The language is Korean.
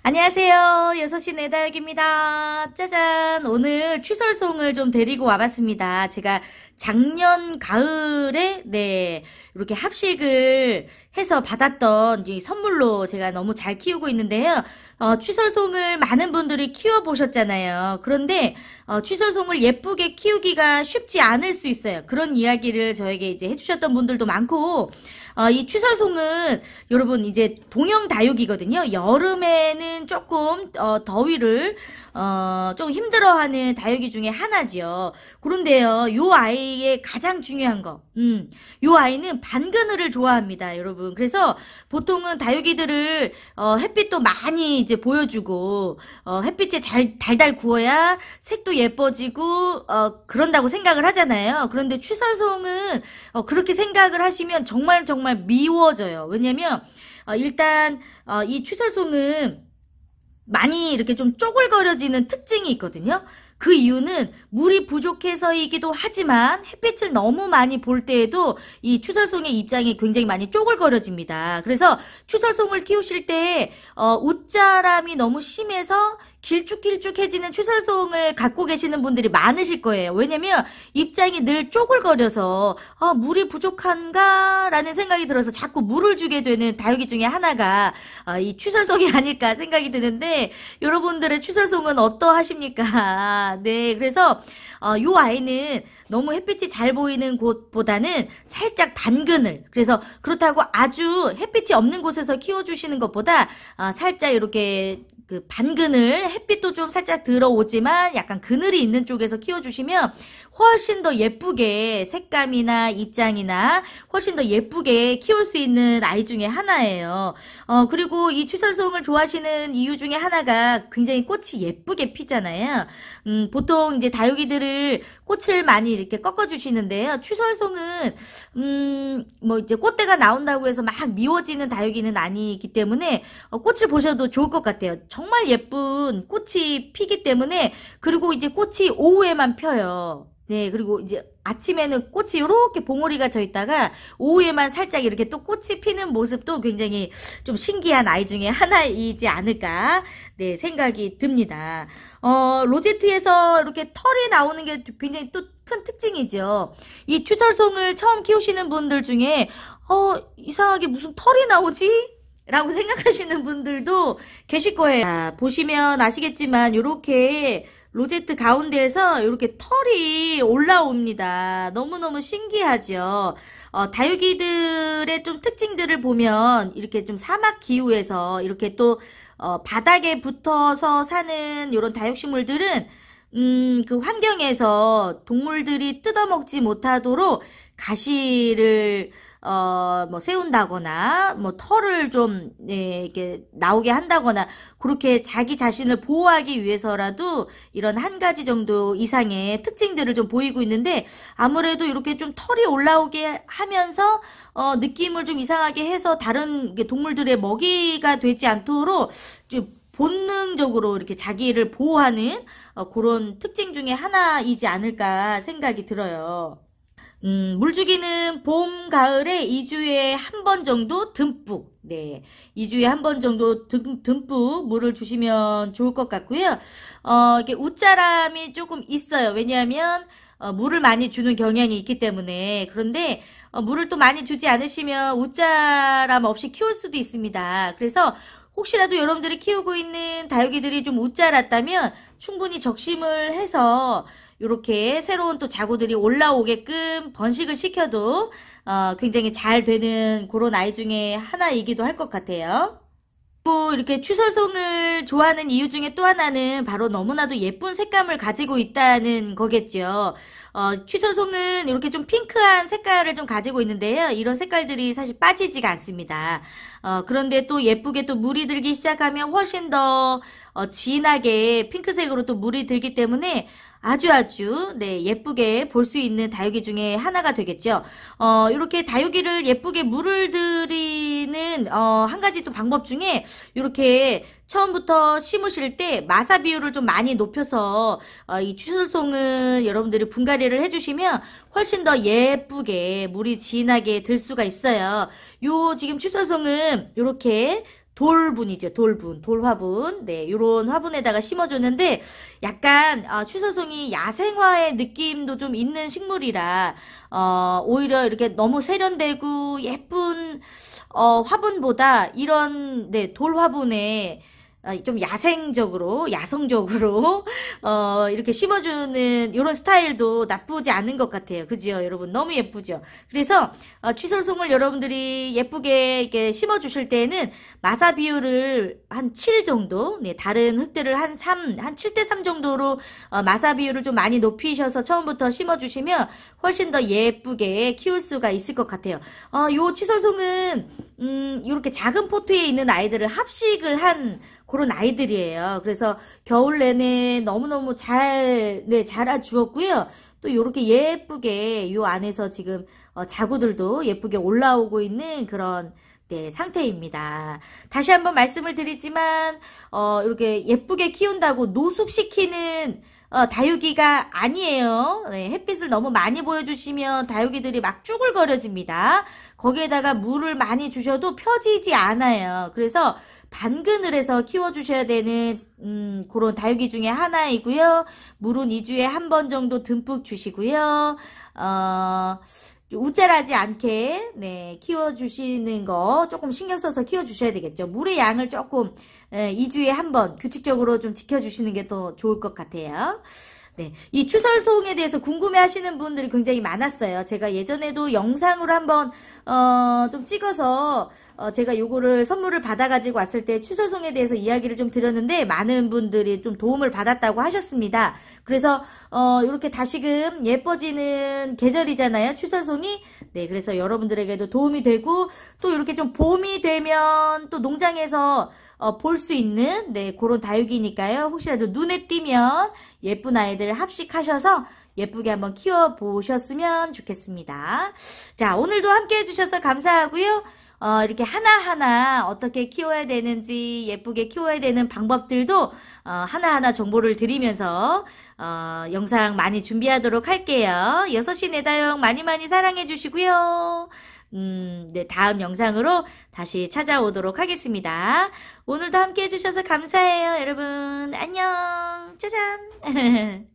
안녕하세요. 6시 내다육입니다. 짜잔! 오늘 취설송을 좀 데리고 와봤습니다. 제가 작년 가을에, 이렇게 합식을 해서 받았던 이 선물로 제가 너무 잘 키우고 있는데요. 취설송을 많은 분들이 키워보셨잖아요. 그런데, 취설송을 예쁘게 키우기가 쉽지 않을 수 있어요. 그런 이야기를 저에게 이제 해주셨던 분들도 많고, 이 취설송은 여러분 이제 동형 다육이거든요. 여름에는 조금 더위를 조금 힘들어하는 다육이 중에 하나지요. 그런데요, 요 아이의 가장 중요한 거, 요 아이는 반그늘을 좋아합니다, 여러분. 그래서 보통은 다육이들을 햇빛도 많이 이제 보여주고 햇빛에 잘 달달 구워야 색도 예뻐지고 그런다고 생각을 하잖아요. 그런데 취설송은 그렇게 생각을 하시면 정말 미워져요. 왜냐면 일단 이 취설송은 많이 이렇게 좀 쪼글거려지는 특징이 있거든요. 그 이유는 물이 부족해서이기도 하지만 햇빛을 너무 많이 볼 때에도 이 취설송의 입장이 굉장히 많이 쪼글거려집니다. 그래서 취설송을 키우실 때 웃자람이 너무 심해서 길쭉길쭉해지는 취설송을 갖고 계시는 분들이 많으실 거예요. 왜냐면 입장이 늘 쪼글거려서 물이 부족한가? 라는 생각이 들어서 자꾸 물을 주게 되는 다육이 중에 하나가 이 취설송이 아닐까 생각이 드는데 여러분들의 취설송은 어떠하십니까? 네, 그래서 요 아이는 너무 햇빛이 잘 보이는 곳보다는 살짝 반그늘, 그래서 그렇다고 아주 햇빛이 없는 곳에서 키워주시는 것보다 살짝 이렇게 그 반그늘, 햇빛도 좀 살짝 들어오지만 약간 그늘이 있는 쪽에서 키워주시면 훨씬 더 예쁘게 색감이나 입장이나 훨씬 더 예쁘게 키울 수 있는 아이 중에 하나예요. 그리고 이 취설송을 좋아하시는 이유 중에 하나가 굉장히 꽃이 예쁘게 피잖아요. 보통 이제 다육이들을 꽃을 많이 이렇게 꺾어주시는데요. 취설송은 뭐 이제 꽃대가 나온다고 해서 막 미워지는 다육이는 아니기 때문에 꽃을 보셔도 좋을 것 같아요. 정말 예쁜 꽃이 피기 때문에. 그리고 이제 꽃이 오후에만 펴요. 네, 그리고 이제 아침에는 꽃이 이렇게 봉오리가 져 있다가 오후에만 살짝 이렇게 또 꽃이 피는 모습도 굉장히 좀 신기한 아이 중에 하나이지 않을까, 네, 생각이 듭니다. 로제트에서 이렇게 털이 나오는 게 굉장히 또 큰 특징이죠. 이 취설송을 처음 키우시는 분들 중에 이상하게 무슨 털이 나오지? 라고 생각하시는 분들도 계실 거예요. 자, 보시면 아시겠지만 이렇게 로제트 가운데에서 이렇게 털이 올라옵니다. 너무너무 신기하죠. 다육이들의 좀 특징들을 보면 이렇게 좀 사막 기후에서 이렇게 또 바닥에 붙어서 사는 이런 다육식물들은 그 환경에서 동물들이 뜯어먹지 못하도록 가시를 뭐 세운다거나 뭐 털을 좀 이렇게 나오게 한다거나 그렇게 자기 자신을 보호하기 위해서라도 이런 한 가지 정도 이상의 특징들을 좀 보이고 있는데, 아무래도 이렇게 좀 털이 올라오게 하면서 느낌을 좀 이상하게 해서 다른 동물들의 먹이가 되지 않도록 좀 본능적으로 이렇게 자기를 보호하는 그런 특징 중에 하나이지 않을까 생각이 들어요. 물주기는 봄, 가을에 2주에 한 번 정도 듬뿍, 2주에 한 번 정도 듬뿍 물을 주시면 좋을 것 같고요. 이렇게 웃자람이 조금 있어요. 왜냐하면, 물을 많이 주는 경향이 있기 때문에. 그런데, 물을 또 많이 주지 않으시면 웃자람 없이 키울 수도 있습니다. 그래서, 혹시라도 여러분들이 키우고 있는 다육이들이 좀 웃자랐다면 충분히 적심을 해서 이렇게 새로운 또 자구들이 올라오게끔 번식을 시켜도 굉장히 잘 되는 그런 아이 중에 하나이기도 할 것 같아요. 또 이렇게 취설송을 좋아하는 이유 중에 또 하나는 바로 너무나도 예쁜 색감을 가지고 있다는 거겠죠. 취설송은 이렇게 좀 핑크한 색깔을 좀 가지고 있는데요. 이런 색깔들이 사실 빠지지가 않습니다. 그런데 또 예쁘게 또 물이 들기 시작하면 훨씬 더 진하게 핑크색으로 또 물이 들기 때문에 아주 예쁘게 볼 수 있는 다육이 중에 하나가 되겠죠. 이렇게 다육이를 예쁘게 물을 들이는 한 가지 또 방법 중에 이렇게 처음부터 심으실 때 마사 비율을 좀 많이 높여서 이 취설송은 여러분들이 분갈이를 해주시면 훨씬 더 예쁘게 물이 진하게 들 수가 있어요. 요 지금 취설송은 이렇게 돌분이죠. 돌화분. 네, 요런 화분에다가 심어줬는데, 약간, 추설송이 야생화의 느낌도 좀 있는 식물이라, 오히려 이렇게 너무 세련되고 예쁜, 화분보다 이런, 네, 돌화분에 좀 야성적으로, 이렇게 심어주는 이런 스타일도 나쁘지 않은 것 같아요. 그죠, 여러분? 너무 예쁘죠? 그래서, 취솔송을 여러분들이 예쁘게 이렇게 심어주실 때는 마사 비율을 한 7 정도, 네, 다른 흙들을 한 7대3 정도로, 마사 비율을 좀 많이 높이셔서 처음부터 심어주시면 훨씬 더 예쁘게 키울 수가 있을 것 같아요. 요 취솔송은, 요렇게 작은 포트에 있는 아이들을 합식을 한 그런 아이들이에요. 그래서 겨울 내내 너무너무 잘 자라주었고요. 또 요렇게 예쁘게 요 안에서 지금 자구들도 예쁘게 올라오고 있는 그런 네, 상태입니다. 다시 한번 말씀을 드리지만 이렇게 예쁘게 키운다고 노숙시키는 다육이가 아니에요. 네, 햇빛을 너무 많이 보여주시면 다육이들이 막 쭈글거려집니다. 거기에다가 물을 많이 주셔도 펴지지 않아요. 그래서 반그늘에서 키워주셔야 되는 그런 다육이 중에 하나이고요. 물은 2주에 한 번 정도 듬뿍 주시고요. 우짜라지 않게 네, 키워주시는 거 조금 신경 써서 키워주셔야 되겠죠. 물의 양을 조금 2주에 한 번 규칙적으로 좀 지켜주시는 게 더 좋을 것 같아요. 네, 이 추설송에 대해서 궁금해 하시는 분들이 굉장히 많았어요. 제가 예전에도 영상으로 한번 좀 찍어서 제가 요거를 선물을 받아가지고 왔을 때 추설송에 대해서 이야기를 좀 드렸는데 많은 분들이 좀 도움을 받았다고 하셨습니다. 그래서 이렇게 다시금 예뻐지는 계절이잖아요. 추설송이. 네, 그래서 여러분들에게도 도움이 되고 또 이렇게 좀 봄이 되면 또 농장에서 볼 수 있는 네, 그런 다육이니까요. 혹시라도 눈에 띄면 예쁜 아이들 합식하셔서 예쁘게 한번 키워보셨으면 좋겠습니다. 자, 오늘도 함께 해주셔서 감사하고요. 이렇게 하나하나 어떻게 키워야 되는지 예쁘게 키워야 되는 방법들도 하나하나 정보를 드리면서 영상 많이 준비하도록 할게요. 6시 내 다육 많이 많이 사랑해 주시고요. 네, 다음 영상으로 다시 찾아오도록 하겠습니다. 오늘도 함께 해주셔서 감사해요, 여러분. 안녕. 짜잔.